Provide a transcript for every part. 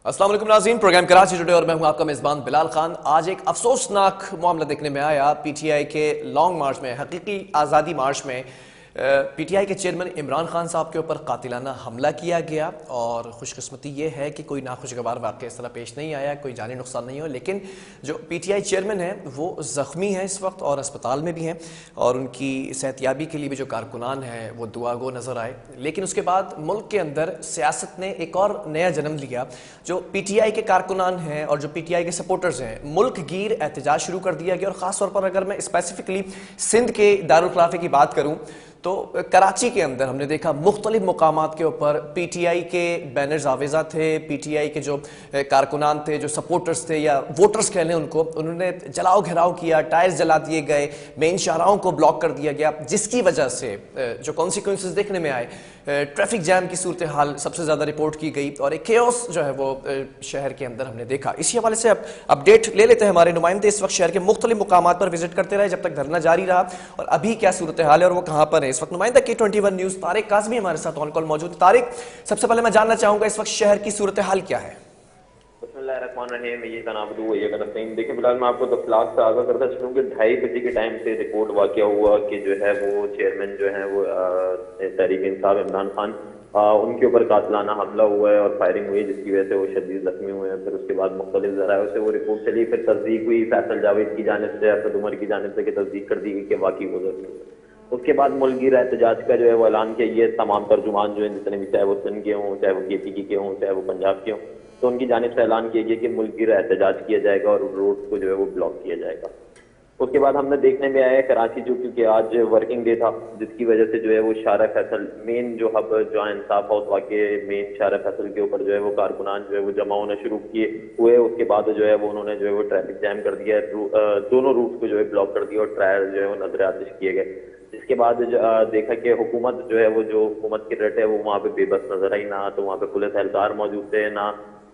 अस्सलाम वालेकुम नाज़रीन, प्रोग्राम कराची टुडे और मैं हूं आपका मेज़बान बिलाल खान। आज एक अफसोसनाक मामला देखने में आया पीटीआई के लॉन्ग मार्च में, हकीकी आज़ादी मार्च में पीटीआई के चेयरमैन इमरान खान साहब के ऊपर कातिलाना हमला किया गया। और खुशकिस्मती ये है कि कोई नाखुशगवार वाक़या इस तरह पेश नहीं आया, कोई जानी नुकसान नहीं हो। लेकिन जो पीटीआई चेयरमैन है वो ज़ख्मी है इस वक्त और अस्पताल में भी हैं, और उनकी सेहतयाबी के लिए भी जो कारकुनान हैं वो दुआगो नज़र आए। लेकिन उसके बाद मुल्क के अंदर सियासत ने एक और नया जन्म लिया। जो पीटीआई के कारकुनान हैं और जो पीटीआई के सपोर्टर्स हैं, मुल्क गिर एहतजाज शुरू कर दिया गया। और ख़ास तौर पर अगर मैं स्पेसिफिकली सिंध के दारुल खिलाफे की बात करूँ तो कराची के अंदर हमने देखा मुख्तलिफ मुकामात के ऊपर पीटीआई के बैनर्स आवेजा थे। पीटीआई के जो कारकुनान थे, जो सपोर्टर्स थे या वोटर्स कह लें उनको, उन्होंने जलाओ घेराव किया, टायर्स जला दिए गए, मेन शाहराहों को ब्लॉक कर दिया गया, जिसकी वजह से जो कॉन्सिक्वेंसेस देखने में आए, ट्रैफिक जैम की सूरत हाल सबसे ज़्यादा रिपोर्ट की गई और एक केओस जो है वो शहर के अंदर हमने देखा। इसी हवाले से अब अपडेट ले लेते हैं। हमारे नुमाइंदे इस वक्त शहर के मुख्तलिफ मुकामात पर विजिट करते रहे जब तक धरना जारी रहा, और अभी क्या सूरत हाल है और वो कहाँ पर है। इस वक्त नुमाइंदा K21 न्यूज़ तारिक काज़मी हमारे साथ ऑन कॉल मौजूद है। तारिक, सबसे पहले मैं जानना चाहूँगा इस वक्त शहर की सूरत हाल क्या है? देखिए फिलहाल मैं आपको तफलाक से आगाह करता चलूँ कि 2:30 बजे के टाइम से रिपोर्ट वाक़या हुआ कि जो है वो चेयरमैन जो है वो तहरीक इंसाफ इमरान खान, उनके ऊपर कातिलाना हमला हुआ है और फायरिंग हुई, जिसकी वजह से वो शदीद जख्मी हुए हैं। फिर उसके बाद मुख्तलिफ ज़राए से वो रिपोर्ट चली, फिर तस्दीक हुई फैसल जावेद की जानिब से, असद उमर की जानिब से, कि तस्दीक कर दी गई कि वाकई वो जख्मी हुए। उसके बाद मुल्क एहतजाज का जो है वो ऐलान किया गया। तमाम तर्जुमान जो है जितने भी, चाहे वो सिंध के हों, चाहे वो KPK के हों, चाहे वो पंजाब के हों, तो उनकी जानिब से ऐलान किया गया कि मुल्क एहतजाज किया जाएगा और रोड को जो है वो ब्लॉक किया जाएगा। उसके बाद हमने देखने में आया कराची जो, क्योंकि आज वर्किंग डे था, जिसकी वजह से जो है वो शारा फैसल मेन जो हब जहाँ इंसाफ हाउस वाक़े मेन शारा फैसल के ऊपर जो है वो कारकुनान जो है वो जमा होना शुरू किए हुए। उसके बाद जो है वो उन्होंने जो है वो ट्रैफिक जैम कर दिया, दोनों रूट को जो है ब्लॉक कर दिया और ट्रायल जो है वो नजर आतिश किए गए। जिसके बाद देखा कि हुकूमत जो है वो, जो हुकूमत की रट है वो वहाँ पे बेबस नजर आई। ना तो वहाँ पे पुलिस एहलकार मौजूद थे, ना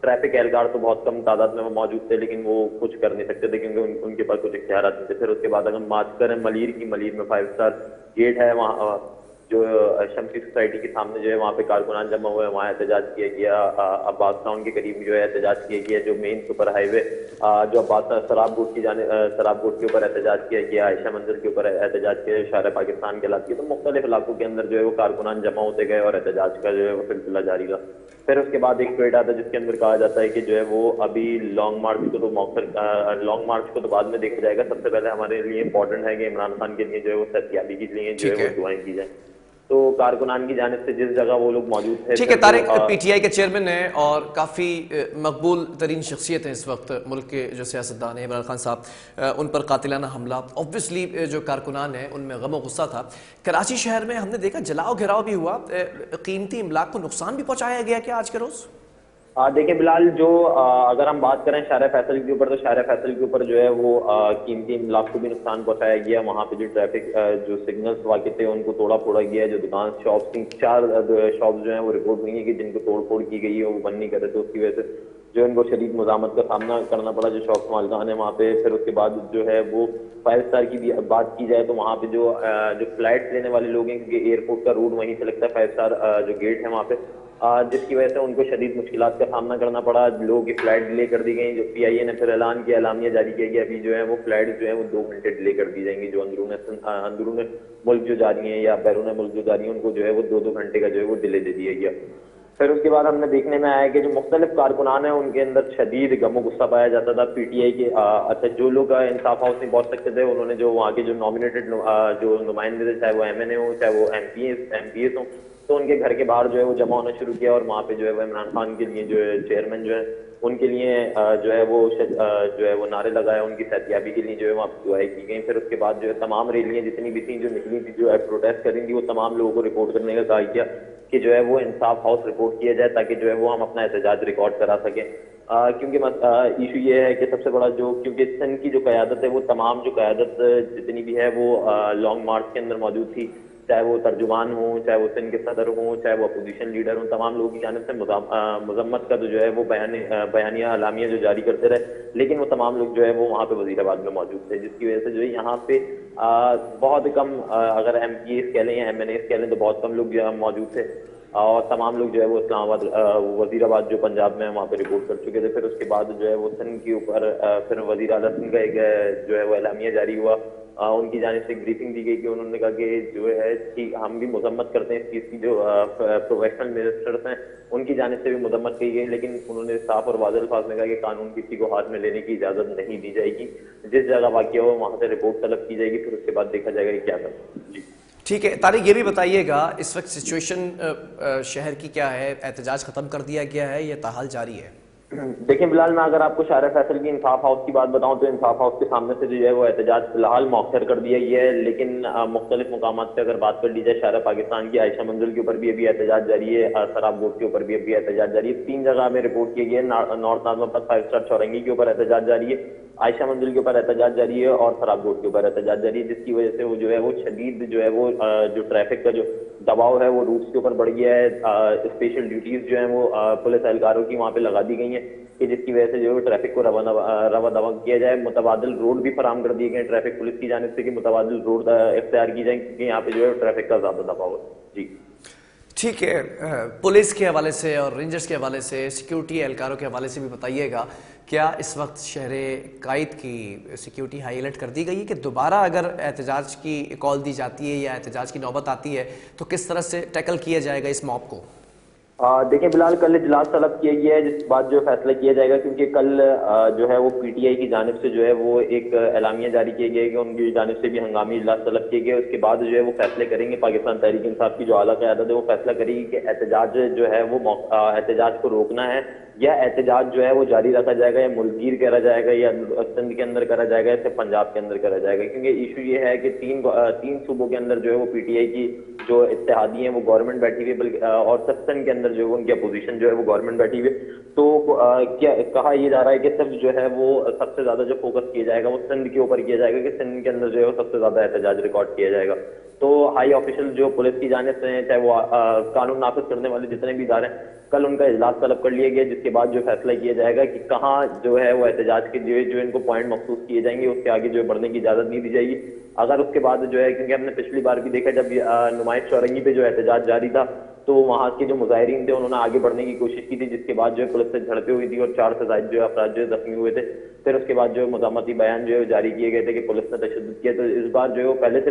ट्रैफिक एहलकार तो बहुत कम तादाद में वो मौजूद थे, लेकिन वो कुछ कर नहीं सकते थे क्योंकि उनके पास कुछ इख्तियार नहीं थे। फिर उसके बाद अगर बात करें मलीर में 5 स्टार गेट है, वहाँ जो शमसी सोसाइटी के सामने जो है वहाँ पे कारकुनान जमा हुए, वहाँ एहतजाज किया गया। अब्बास टाउन के करीब जो है एहतजाज किया गया, जो मेन सुपर हाईवे जो अब्बास शराब बोर्ड के ऊपर एहतजाज किया गया, आयशा मंदिर के ऊपर एहतजाज किया, शारा पाकिस्तान के इलाके, तो मुख्तलिफ इलाकों के अंदर जो है वो कारकुनान जमा होते गए और एहतजाज का जो है वो सिलसिला जारी रहा। फिर उसके बाद एक ट्वीट आता है जिसके अंदर कहा जाता है कि जो है वो अभी लॉन्ग मार्च को तो बाद में देखा जाएगा, सबसे पहले हमारे लिए इंपॉर्टेंट है कि इमरान खान के लिए जो है वो सेहतयाबी के लिए जो है वो दुआएं की जाए। तो कारकुनान की जानिब से जिस जगह वो लोग मौजूद थे। ठीक है तारिक, पीटीआई के चेयरमैन हैं और काफ़ी मकबूल तरीन शख्सियत है इस वक्त मुल्क के जो सियासतदान हैं, इमरान खान साहब, उन पर कातिलाना हमला, ऑब्वियसली जो कारकुनान हैं उनमें गम और गुस्सा था। कराची शहर में हमने देखा जलाओ घेराव भी हुआ, कीमती इमलाक को नुकसान भी पहुंचाया गया क्या आज के रोज़? देखिए बिलाल, जो अगर हम बात करें शारा फैसल के ऊपर, तो शारा फैसल के ऊपर जो है वो कीमती इमलाक को भी नुकसान पहुंचाया गया। वहाँ पे जो ट्रैफिक जो सिग्नल्स वाक़े थे उनको तोड़ा फोड़ा गया। जो दुकान शॉप्स थी, 4 शॉप्स जो है वो रिपोर्ट हुई है कि जिनको तोड़ फोड़ की गई है, वो बंद नहीं कर रहे थे, उसकी वजह से जो इनको शदीद मुज़ामत का सामना करना पड़ा जो शॉप मालिकान है वहाँ पे। फिर उसके बाद जो है वो 5 स्टार की भी बात की जाए तो वहाँ पे जो फ्लाइट्स लेने वाले लोग हैं, क्योंकि एयरपोर्ट का रूट वहीं से लगता है, 5 स्टार जो गेट है वहाँ पे, जिसकी वजह से उनको शदीद मुश्किलात का सामना करना पड़ा। लोगों की फ्लाइट डिले कर दी गई। जो PIA ने फिर ऐलान किया, एलामिया जारी किया गया, अभी जो है वो फ्लाइट जो है वो 2 घंटे डिले कर दी जाएंगी। जो अंदरून मुल्क जो जा रही है या बैरून मुल्क जो जा रही है, उनको जो है वो 2-2 घंटे का जो है वो डिले दे दिया गया। फिर उसके बाद हमने देखने में आया कि जो मुख्तलिफ कारकुनान है उनके अंदर शदीद गम गुस्सा पाया जाता था। PTI के अच्छा जो लोग इंसाफ हाउस नहीं पहुंच सकते थे, उन्होंने जो वहाँ के जो नॉमिनेटेड जो नुमाइंदे थे, चाहे वो MNA हो, चाहे वो MPS हो, तो उनके घर के बाहर जो है वो जमा होना शुरू किया। और वहाँ पे जो है वो इमरान खान के लिए जो है चेयरमैन जो है उनके लिए जो है वो नारे लगाए, उनकी सेहतयाबी के लिए जो है वहाँ पे दुआएं की गई। फिर उसके बाद जो है तमाम रैलियाँ जितनी भी थी जो निकली थी, जो है प्रोटेस्ट करेंगी, वो तमाम लोगों को रिपोर्ट करने का कहा गया कि जो है वो इंसाफ हाउस रिपोर्ट किया जाए, ताकि जो है वो हम अपना एहतजाज रिकॉर्ड करा सकें। क्योंकि इशू ये है कि सबसे बड़ा जो, क्योंकि सिंध की जो क़यादत है वो तमाम जो क़यादत जितनी भी है वो लॉन्ग मार्च के अंदर मौजूद थी, चाहे वो तर्जुमान हो, चाहे वो सिंध के सदर हों, चाहे वो अपोजिशन लीडर हों, तमाम लोगों की जानिब से मजम्मत का तो जो है वो बयानिया अलामिया जो जारी करते रहे, लेकिन वो तमाम लोग जो है वो वहाँ पे वजीराबाद में मौजूद थे, जिसकी वजह से जो है यहाँ पे बहुत कम, अगर MPs कह लें या MNAs कह लें, तो बहुत कम लोग जो मौजूद थे। और तमाम लोग जो है वो इस्लामाबाद वजीराबाद जो पंजाब में है वहाँ पे रिपोर्ट कर चुके थे। फिर उसके बाद जो है वो सिंध के ऊपर फिर वजीर आला सिंध का एक जो है वो एलामिया जारी हुआ। उनकी जानिब से एक ब्रीफिंग दी गई कि उन्होंने कहा कि जो है कि हम भी मजम्मत करते हैं इस चीज़ की, जो प्रोफेशनल मिनिस्टर्स हैं उनकी जानिब से भी मजम्मत की गई, लेकिन उन्होंने साफ और वाज़ेह अल्फाज में कहा कि कानून किसी को हाथ में लेने की इजाज़त नहीं दी जाएगी। जिस जगह वाक़या हो वहाँ से रिपोर्ट तलब की जाएगी, फिर उसके बाद देखा जाएगा कि क्या करना है। जी ठीक है तारिक, ये भी बताइएगा इस वक्त सिचुएशन शहर की क्या है? एहतजाज खत्म कर दिया गया है या ताहाल जारी है? देखिए बिलाल, मैं अगर आपको शारा फैसल की इंसाफ हाउस की बात बताऊं तो इंसाफ हाउस के सामने से जो है वो एहतजाज फिलहाल मौखर कर दिया गया है, लेकिन मुख्तलिफ मुकामात पे अगर बात कर ली जाए, शारा पाकिस्तान की आयशा मंजिल के ऊपर भी अभी एहतजाज जारी है, सराब बोर्ड के ऊपर भी अभी एहतजाज जारी है। 3 जगह में रिपोर्ट किए गए, नॉर्थ नाजमाबाद 5 स्टार चौरंगी के ऊपर एहतजाज जारी है, आयशा मंजिल के ऊपर एहतजाज जारी है और सराब बोर्ड के ऊपर एहतजाज जारी है, जिसकी वजह से वो जो है वो शदीद जो है वो जो ट्रैफिक का जो दबाव है वो रूट्स के ऊपर बढ़ गया है। स्पेशल ड्यूटीज जो है वो पुलिस एहलकारों की वहाँ पे लगा दी गई हैं कि जिसकी वजह से जो है ट्रैफिक को रवा दवा किया जाए। मुतबादिल रोड भी फराम कर दिए गए ट्रैफिक पुलिस की जानिब से कि मुतबादिल रोड इख्तियार की जाए, क्योंकि यहाँ पे जो है ट्रैफिक का ज्यादा दबाव है। जी ठीक है, पुलिस के हवाले से और रेंजर्स के हवाले से, सिक्योरिटी एहलकारों के हवाले से भी बताइएगा, क्या इस वक्त शहर कायद की सिक्योरिटी हाई अलर्ट कर दी गई है कि दोबारा अगर एहतजाज की कॉल दी जाती है या एहतजाज की नौबत आती है तो किस तरह से टैकल किया जाएगा इस मॉब को? देखिए बिलाल, कल इजलास तलब किया गया है जिस बात जो फैसला किया जाएगा, क्योंकि कल जो है वो पीटीआई की जानिब से जो है वो एक एलामिया जारी किया गया है कि उनकी जानिब से भी हंगामी इजलास तलब किया गया। उसके बाद जो है वो फैसले करेंगे, पाकिस्तान तहरीक इंसाफ की जो आला क़यादत है वो फैसला करेगी कि एहतजाज जो है वो एहतजाज को रोकना है या एहतजाज जो है वो जारी रखा जाएगा, या मुल्कगीर करा जाएगा, या सिंध के अंदर करा जाएगा, या सिर्फ पंजाब के अंदर करा जाएगा। क्योंकि इशू ये है कि तीन सूबों के अंदर जो है वो पीटीआई की जो इत्तेहादी है वो गवर्नमेंट बैठी हुई है, बल्कि और सब सिंध के अंदर जो है उनकी अपोजिशन जो है वो गवर्नमेंट बैठी हुई है। तो क्या कहा यह जा रहा है कि सब जो है वो सबसे ज्यादा जो फोकस किया जाएगा वो सिंध के ऊपर किया जाएगा, कि सिंध के अंदर जो है वो सबसे ज्यादा एहतजाज रिकॉर्ड किया जाएगा। तो हाई ऑफिशियल जो पुलिस की जानिब से हैं, चाहे वो कानून नाफिज करने वाले जितने भी इदारे हैं, कल उनका इजलास तलब कर लिया गया, जिसके बाद जो फैसला किया जाएगा कि कहाँ जो है वो एहतजाज के जो इनको पॉइंट मखसूस किए जाएंगे उसके आगे जो बढ़ने की इजाजत नहीं दी जाएगी। अगर उसके बाद जो है, क्योंकि हमने पिछली बार भी देखा जब नुमाइश चौरंगी पे जो एहतजाज जारी था तो वहां के जो मुजाहिरीन थे उन्होंने आगे बढ़ने की कोशिश की थी, जिसके बाद जो है पुलिस से झड़पें हुई थी और 4 से ज्यादा जो है अफराद जो है जख्मी हुए थे। फिर उसके बाद जो है मज़ामती बयान जो है जारी किए गए थे कि पुलिस ने तशद्दुद किया। तो इस बार जो है वो पहले से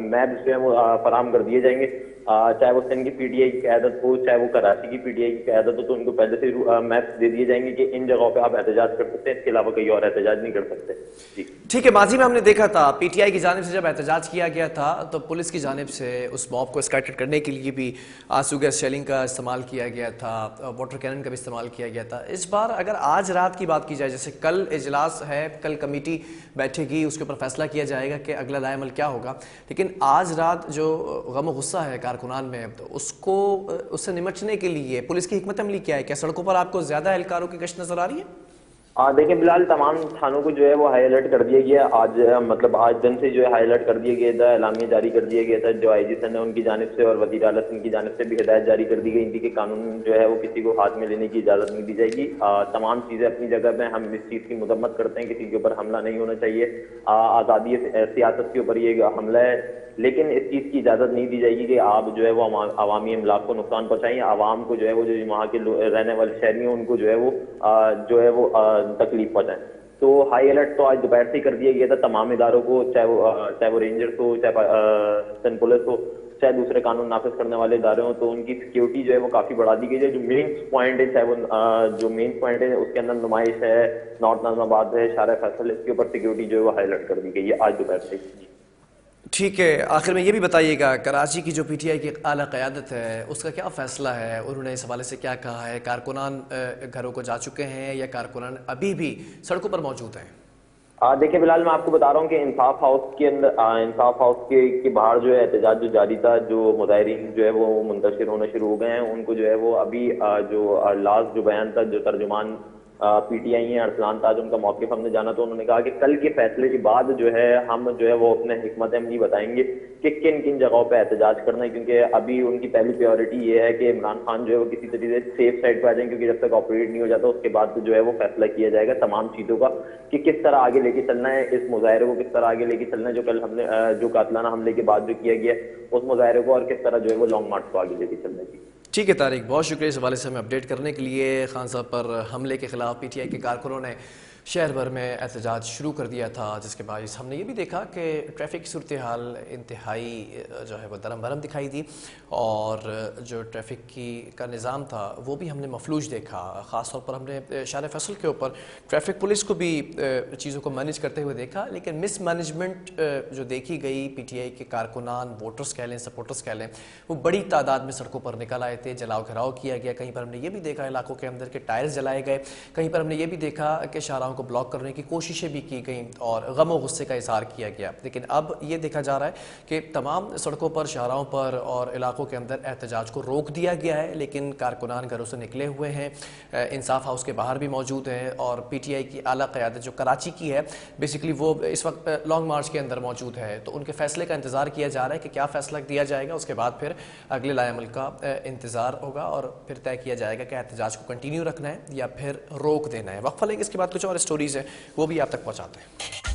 मैप्स जो है वो फराहम कर दिए जाएंगे, चाहे वो सिंध की पीटीआई की क़यादत हो चाहे वो कराची की पीटीआई की क़यादत हो, तो उनको पहले से मैप्स दे दिए जाएंगे कि इन जगहों पे आप एहतजाज कर सकते हैं, इसके अलावा कहीं और एहतजाज नहीं कर सकते। जी ठीक है, माजी में हमने देखा था पीटीआई की जानिब से जब एहतजाज किया गया था तो पुलिस की जानिब से उस मॉब को स्कैटर करने के लिए भी आंसू गैस शेलिंग का इस्तेमाल किया गया था, वाटर कैनन का भी इस्तेमाल किया गया था। इस बार अगर आज रात की बात की जाए, जैसे कल इजलास है, कल कमेटी बैठेगी, उसके ऊपर फैसला किया जाएगा कि अगला रायमल क्या होगा, लेकिन आज रात जो गम गुस्सा है कारकुनान में तो उसको उससे निमटने के लिए पुलिस की हिकमत अमली क्या है? क्या सड़कों पर आपको ज्यादा एहलकारों की गश्त नजर आ रही है? देखिए बिलाल, तमाम थानों को जो है वो हाई अलर्ट कर दिया गया। आज मतलब आज दिन से जो है हाई अलर्ट कर दिया गया था, एलामिया जारी कर दिया गया था जो आईजी सन है उनकी जानिब से, और वज़ीर आला सिंध की जानिब से भी हिदायत जारी कर दी गई थी कि कानून जो है वो किसी को हाथ में लेने की इजाजत नहीं दी जाएगी। तमाम चीजें अपनी जगह पे, हम इस चीज की मजम्मत करते हैं, किसी के ऊपर हमला नहीं होना चाहिए, आज़ादी सियासत के ऊपर ये हमला है, लेकिन इस चीज की इजाजत नहीं दी जाएगी कि आप जो है वो अवामी अमलाक को नुकसान पहुंचाएं, आवाम को जो है वो जो वहाँ के रहने वाले शहरी हैं उनको जो है वो तकलीफ पहुंचाएं। तो हाई अलर्ट तो आज दोपहर से ही कर दिया गया था तमाम इदारों को, चाहे वो रेंजर्स हो, चाहे सिंध पुलिस हो, चाहे दूसरे कानून नाफिज करने वाले इदारे हो, तो उनकी सिक्योरिटी जो है वो काफी बढ़ा दी गई है। जो मेन पॉइंट है, चाहे वो जो मेन पॉइंट है उसके अंदर नुमाइश है, नॉर्थ नाजमाबाद है, शारा फैसल, इसके ऊपर सिक्योरिटी जो है वो हाई अलर्ट कर दी गई है आज दोपहर से। ठीक है, आखिर में ये भी बताइएगा कराची की जो पीटीआई की आला क़यादत है उसका क्या फ़ैसला है? उन्होंने इस हवाले से क्या कहा है? कारकुनान घरों को जा चुके हैं या कारकुनान अभी भी सड़कों पर मौजूद हैं? देखिए बिलाल, मैं आपको बता रहा हूँ कि इंसाफ हाउस के अंदर इंसाफ हाउस के बाहर जो है एहतजाज जो जारी था, जो मुजाहिरीन जो है वो मुंतशिर होना शुरू हो गए हैं, उनको जो है वो अभी जो लास्ट जो बयान था, जो तर्जुमान पीटीआई है अरसलान ताज, उनका मौक़िफ़ हमने जाना, तो उन्होंने कहा कि कल के फैसले के बाद जो है हम जो है वो अपने हिकमत अमली बताएंगे कि किन किन जगहों पे एहतजाज करना है, क्योंकि अभी उनकी पहली प्रायोरिटी ये है कि इमरान खान जो है वो किसी तरीके से सेफ साइड पर आ जाए, क्योंकि जब तक ऑपरेट नहीं हो जाता उसके बाद जो है वो फैसला किया जाएगा तमाम चीज़ों का कि किस तरह आगे लेके चलना है, इस मुजाहरे को किस तरह आगे लेके चलना है, जो कल हमने जो कातलाना हमले के बाद जो किया गया उस मुजाहरे को, और किस तरह जो है वो लॉन्ग मार्च को आगे लेके चलना है। ठीक है तारिक, बहुत शुक्रिया इस हवाले से हमें अपडेट करने के लिए। खान साहब पर हमले के खिलाफ पीटीआई के कारकुनों ने शहर भर में एहतजाज शुरू कर दिया था, जिसके बायस हमने ये भी देखा कि ट्रैफिक की सूरत हाल इंतहाई जो है वो दरम भरम दिखाई दी और जो ट्रैफिक की का निज़ाम था वो भी हमने मफलूज देखा। ख़ास तौर पर हमने शार फैसल के ऊपर ट्रैफिक पुलिस को भी चीज़ों को मैनेज करते हुए देखा, लेकिन मिस मैनेजमेंट जो देखी गई, पीटीआई के कारकुनान, वोटर्स कह लें, सपोर्टर्स कह लें, वो बड़ी तादाद में सड़कों पर निकल आए थे, जलाओ घराव किया गया। कहीं पर हमने ये भी देखा इलाकों के अंदर के टायर्स जलाए गए, कहीं पर हमने ये भी देखा कि शाहराहों को ब्लॉक करने की कोशिशें भी की गई और गम और गुस्से का इजहार किया गया। लेकिन अब ये देखा जा रहा है कि तमाम सड़कों पर, शाहराहों पर और इलाकों के अंदर एहतजाज को रोक दिया गया है, लेकिन कारकुनान घरों से निकले हुए हैं, इंसाफ हाउस के बाहर भी मौजूद हैं और पीटीआई की आला क़यादत जो कराची की है बेसिकली वो इस वक्त लॉन्ग मार्च के अंदर मौजूद है। तो उनके फैसले का इंतज़ार किया जा रहा है कि क्या फ़ैसला दिया जाएगा, उसके बाद फिर अगले लाएमल का इंतज़ार होगा और फिर तय किया जाएगा कि एहतजाज को कंटिन्यू रखना है या फिर रोक देना है। वक्फा लेंगे, इसके बाद कुछ और स्टोरीज़ हैं वो भी आप तक पहुँचाते हैं।